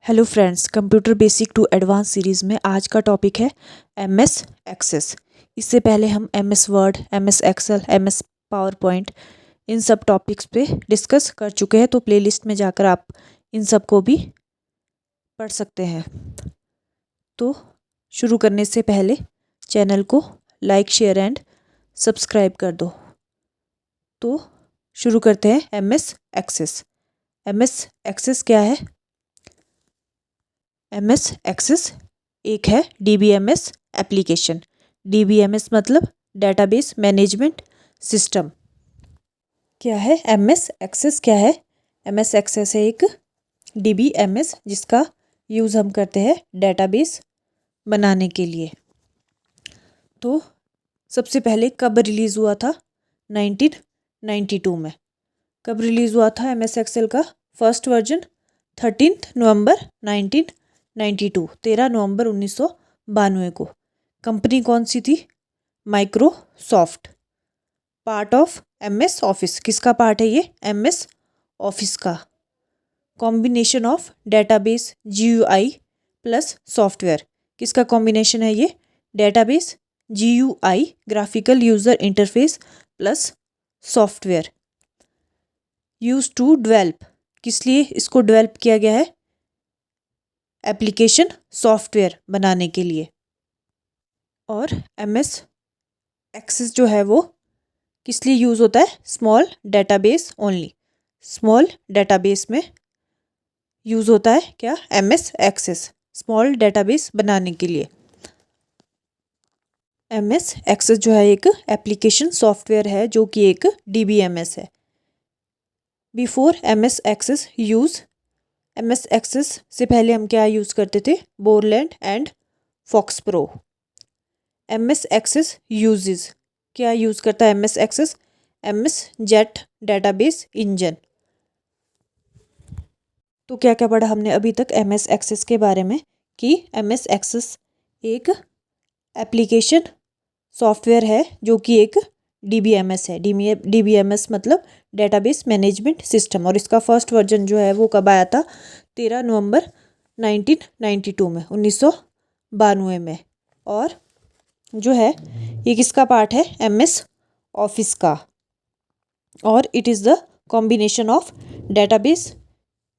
Hello friends, computer basic to advance series में आज का टॉपिक है एमएस एक्सेस। इससे पहले हम MS Word, MS Excel, MS PowerPoint इन सब टॉपिक्स पे डिस्कस कर चुके हैं, तो प्लेलिस्ट में जाकर आप इन सब को भी पढ़ सकते हैं। तो शुरू करने से पहले चैनल को लाइक, शेयर एंड सब्सक्राइब कर दो। तो शुरू करते हैं एमएस एक्सेस। एमएस एक्सेस क्या है? एमएस एक्सेस एक है डीबीएमएस एप्लीकेशन। डीबीएमएस मतलब डेटाबेस मैनेजमेंट सिस्टम। क्या है एमएस एक्सेस? क्या है एमएस एक्सेस? है एक डीबीएमएस जिसका यूज़ हम करते हैं डेटाबेस बनाने के लिए। तो सबसे पहले कब रिलीज़ हुआ था? 1992 में। कब रिलीज़ हुआ था एमएस एक्सेल का फर्स्ट वर्जन? 13 नवंबर 1992, 13 नवंबर 1992 को। कंपनी कौन सी थी? Microsoft. Part of MS Office. किसका पार्ट है ये? एमएस ऑफिस का। Combination of database, GUI plus software. किसका कॉम्बिनेशन है ये? Database, GUI graphical user interface plus software. Use to develop. किस लिए इसको डेवलप किया गया है? एप्लीकेशन सॉफ्टवेयर बनाने के लिए। और एमएस एक्सेस जो है वो किस लिए यूज़ होता है? Small database only. Small database में यूज़ होता है क्या? एमएस एक्सेस स्मॉल डेटाबेस बनाने के लिए। एमएस एक्सेस जो है एक एप्लीकेशन सॉफ्टवेयर है जो कि एक डीबीएमएस है। Before MS Access use, MS Access से पहले हम क्या यूज़ करते थे? Borland and FoxPro. MS Access uses, क्या यूज़ करता है MS Access? MS Jet database engine. तो क्या क्या पढ़ा हमने अभी तक एमएस एक्सेस के बारे में? कि एमएस एक्सेस एक एप्लीकेशन सॉफ्टवेयर है जो कि एक डीबीएमएस है। डीबीएमएस मतलब डेटाबेस मैनेजमेंट सिस्टम। और इसका फर्स्ट वर्जन जो है वो कब आया था? 13 नवंबर 1992 में, 1992 में। और जो है ये किसका पार्ट है? एमएस ऑफिस का। और it is the combination of database,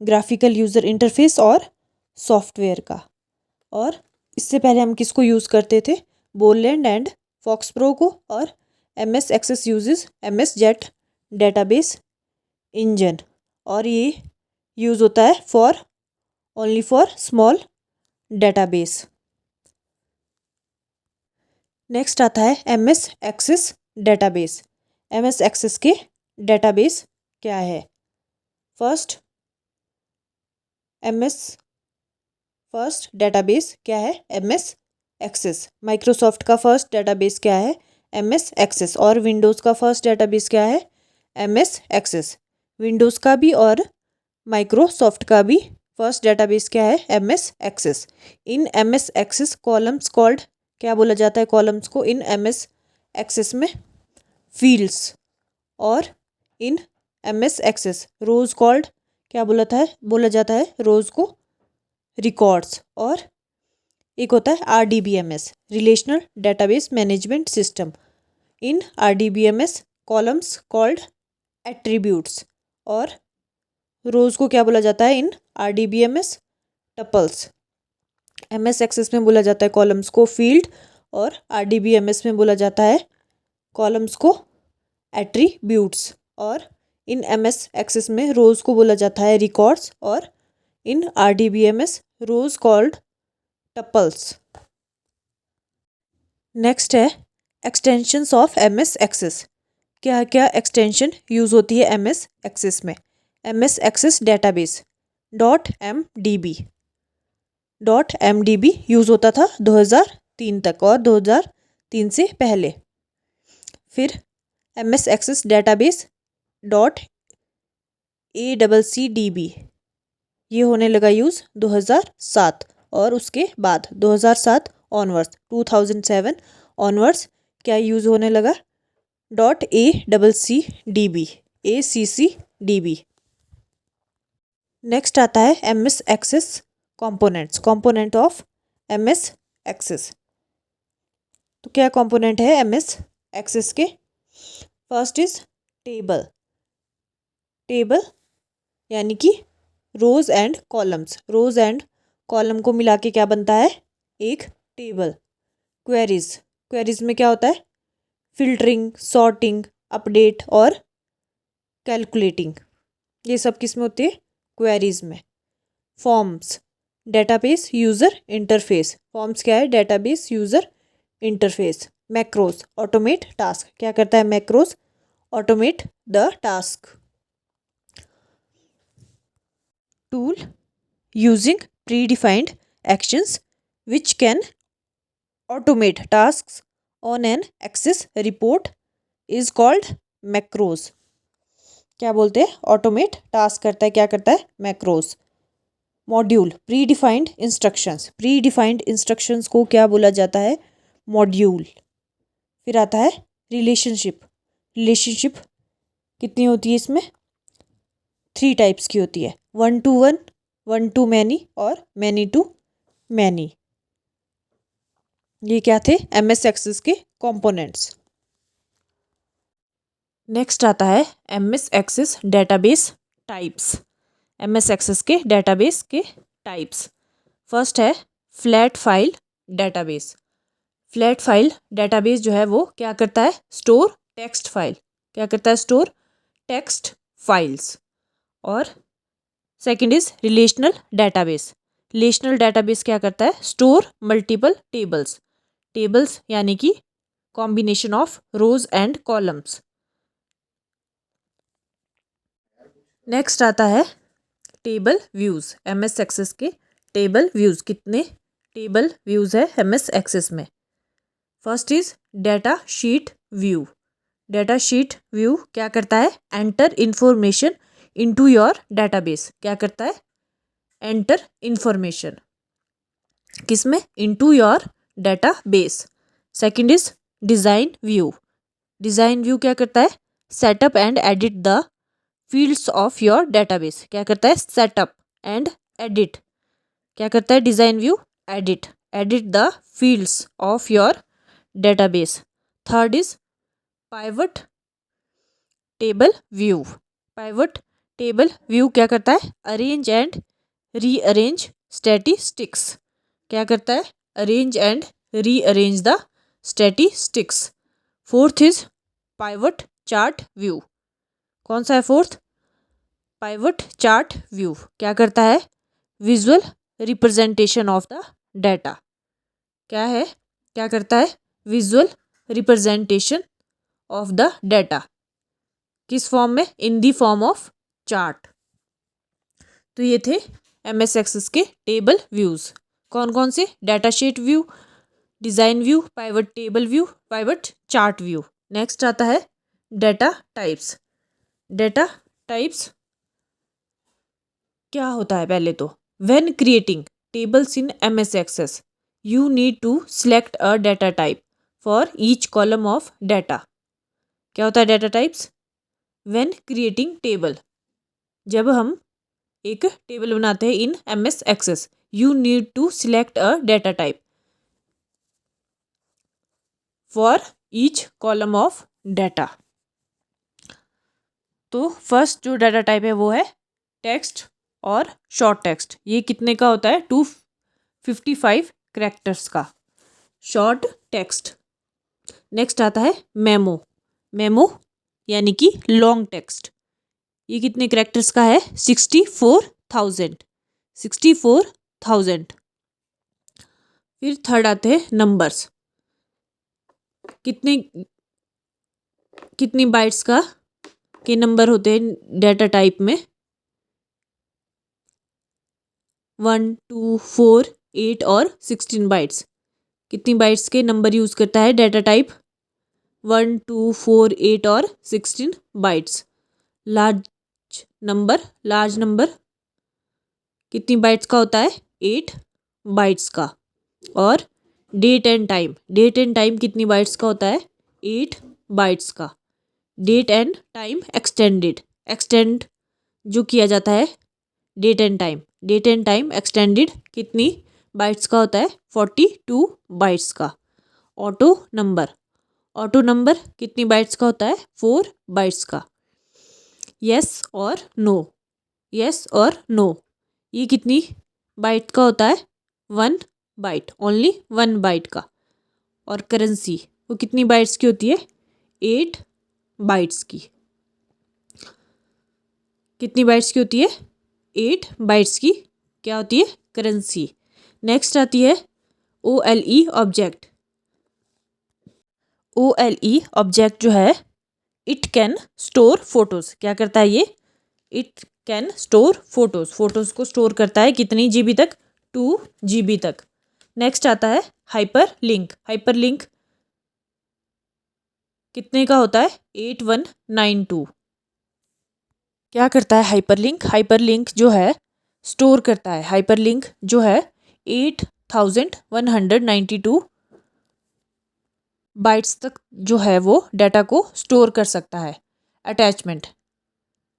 graphical user interface और सॉफ्टवेयर का। और इससे पहले हम किसको यूज़ करते थे? बोरलैंड एंड फॉक्स प्रो को। और MS Access uses MS Jet database engine. और ये यूज़ होता है for only for small database. Next आता है MS Access database. MS Access के डेटाबेस क्या है? फर्स्ट डेटाबेस क्या है? MS Access. माइक्रोसॉफ्ट का फर्स्ट डेटाबेस क्या है? MS Access. और विंडोज़ का फर्स्ट डेटाबेस क्या है? MS access. विंडोज़ का भी और माइक्रोसॉफ्ट का भी फर्स्ट डेटाबेस क्या है? MS Access. In MS Access columns called, क्या बोला जाता है कॉलम्स को इन एमएस एक्सेस में? फील्ड्स। और in MS Access rows called, क्या बोला जाता है रोज को? रिकॉर्ड्स। और एक होता है RDBMS, relational database management system. In RDBMS columns called attributes. और रोज को क्या बोला जाता है in RDBMS? Tuples. MS Access में बोला जाता है कॉलम्स को फील्ड, और आरडीबीएमएस में बोला जाता है कॉलम्स को एट्रीब्यूट्स। और इन एमएस एक्सेस में रोज को बोला जाता है रिकॉर्ड्स, और in RDBMS rows called tuples. Next है एक्सटेंशंस ऑफ एमएस एक्सेस। क्या क्या एक्सटेंशन यूज़ होती है एमएस एक्सेस में? MS Access database .mdb use होता था 2003 तक और 2003 से पहले। फिर एमएस एक्सेस डेटाबेस .acdb ये होने लगा यूज़ 2007। और उसके बाद 2007 ऑनवर्ड्स, 2007 ऑनवर्ड्स क्या यूज़ होने लगा? .acdb नेक्स्ट आता है MS Access components, component of MS Access. तो क्या कंपोनेंट है एमएस एक्सेस के? First is table. टेबल यानी कि rows and columns, rows and column को मिला के क्या बनता है? एक टेबल। क्वेरीज, क्वेरीज में क्या होता है? फिल्टरिंग, सॉर्टिंग, अपडेट और कैलकुलेटिंग, ये सब किस में होती है? क्वेरीज में। Forms, database user interface. Forms क्या है? Database user interface. Macros, automate task. क्या करता है macros? Automate the task. Tool using predefined actions which can automate tasks on an access report is called macros। क्या बोलते हैं? Automate task करता है, क्या करता है? Macros. Module, predefined instructions. Predefined instructions को क्या बोला जाता है? मॉड्यूल। फिर आता है रिलेशनशिप। रिलेशनशिप कितनी होती है इसमें? 3 टाइप्स की होती है, 1 to 1, 1 to many और many to many। ये क्या थे? एमएस एक्सेस के कंपोनेंट्स। नेक्स्ट आता है MS Access database types. MS Access के डेटाबेस के टाइप्स। फर्स्ट है flat file database. Flat file database जो है वो क्या करता है? Store text file. क्या करता है? Store text files. और second is relational database. Relational database क्या करता है? Store multiple tables. टेबल्स यानी कि combination of rows and columns. Next आता है टेबल व्यूज। एमएस एक्सेस के टेबल व्यूज। कितने टेबल व्यूज है एमएस एक्सेस में? First is data sheet view. Data sheet view क्या करता है? Enter information into your database. क्या करता है? एंटर इंफॉर्मेशन किसमें? Into your database. Second is design view. Design view क्या करता है? Setup and edit the fields of your database. क्या करता है? Setup and edit. क्या करता है design view? Edit the fields of your database. Third is pivot table view. Pivot table view क्या करता है? Arrange and rearrange statistics. क्या करता है? Arrange and rearrange the statistics. Fourth is pivot chart view. कौन सा है फोर्थ? Pivot chart view. क्या करता है? Visual representation of the data. क्या है? क्या करता है? Visual representation of the data. किस फॉर्म में? In the form of chart. तो ये थे एमएस एक्सेस के टेबल व्यूज। कौन कौन से? Data sheet view, design view, pivot table view, pivot chart view. Next आता है डाटा टाइप्स। डाटा टाइप्स क्या होता है? पहले तो when creating tables in MS Access you need to select a data type for each column of data. क्या होता है data types? When creating table, जब हम एक टेबल बनाते हैं in MS Access, you need to select a data type for each column of data. तो first जो डाटा टाइप है वो है टेक्स्ट और शॉर्ट टेक्स्ट। ये कितने का होता है? 255 कैरेक्टर्स का शॉर्ट टेक्स्ट। नेक्स्ट आता है मेमो। मेमो यानी कि लॉन्ग टेक्स्ट। ये कितने कैरेक्टर्स का है? 64,000। 64,000। फिर थर्ड आते हैं नंबर्स। कितनी बाइट्स का के नंबर होते हैं डाटा टाइप में? 1, 2, 4, 8 और 16 बाइट्स। कितनी बाइट्स के नंबर यूज करता है डाटा टाइप? 1, 2, 4, 8 और 16 बाइट्स। लार्ज नंबर कितनी बाइट्स का होता है? 8 बाइट्स का। और डेट एंड टाइम कितनी बाइट्स का होता है? 8 बाइट्स का। डेट एंड टाइम एक्सटेंड जो किया जाता है date and time. Date and time extended कितनी बाइट्स का होता है? 42 बाइट्स का। ऑटो नंबर, ऑटो नंबर कितनी बाइट्स का होता है? 4 बाइट्स का। यस और नो, यस और नो ये कितनी बाइट का होता है? 1 बाइट, ओनली 1 बाइट का। और करेंसी वो कितनी बाइट्स की होती है? 8 बाइट्स की। कितनी बाइट्स की होती है? 8 बाइट्स की क्या होती है? करेंसी। नेक्स्ट आती है OLE ऑब्जेक्ट। OLE ऑब्जेक्ट जो है इट कैन स्टोर फोटोज। क्या करता है ये? It can store photos, photos को स्टोर करता है कितनी GB तक? 2 GB तक। नेक्स्ट आता है हाइपर लिंक। हाइपर लिंक कितने का होता है? 8192। क्या करता है हाइपर लिंक? हाइपर लिंक जो है स्टोर करता है, हाइपर लिंक जो है 8192 बाइट्स तक जो है वो डाटा को स्टोर कर सकता है। अटैचमेंट,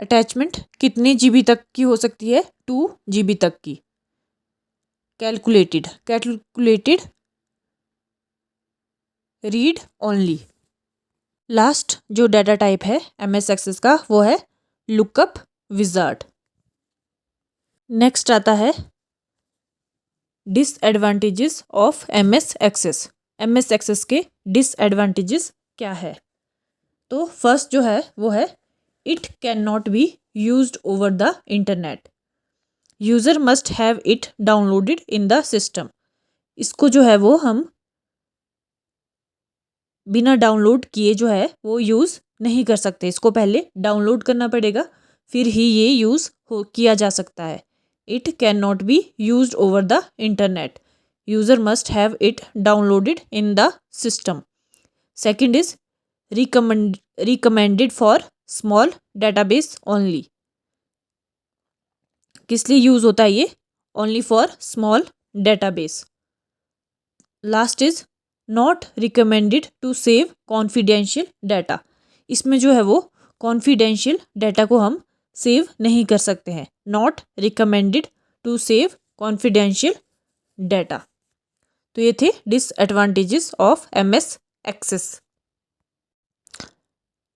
अटैचमेंट कितने GB तक की हो सकती है? 2 GB तक की। Calculated, calculated read only. Last जो डाटा टाइप है MS एक्सेस का वो है लुकअप विजार्ड। नेक्स्ट आता है disadvantages of MS Access. MS Access के डिसएडवांटेजेस क्या है? तो फर्स्ट जो है वो है it can not be used over the internet. User must have it downloaded in the system. इसको जो है वो हम बिना डाउनलोड किए जो है वो यूज़ नहीं कर सकते। इसको पहले डाउनलोड करना पड़ेगा फिर ही ये यूज़ किया जा सकता है। It can not be used over the internet. User must have it downloaded in the system. Second is recommended for small database only. किस लिए यूज़ होता है ये? Only for small database. Last is not recommended to save confidential data. इसमें जो है वो confidential data को हम सेव नहीं कर सकते हैं। Not recommended to save confidential data. तो ये थे डिसएडवांटेजेस ऑफ MS एक्सेस।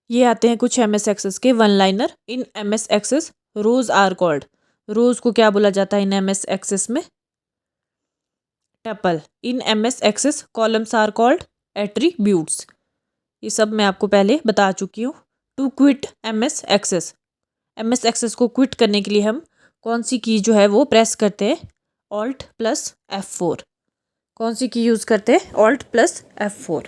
ये आते हैं कुछ MS एक्सेस के one liner. In MS Access rows are called. Rows को क्या बोला जाता है इन MS एक्सेस में? Tuple. In MS Access columns are called attributes. ये सब मैं आपको पहले बता चुकी हूँ। To quit MS Access, MS Access को क्विट करने के लिए हम कौन सी की जो है वो प्रेस करते हैं? Alt + F4। कौन सी की यूज़ करते हैं? Alt + F4।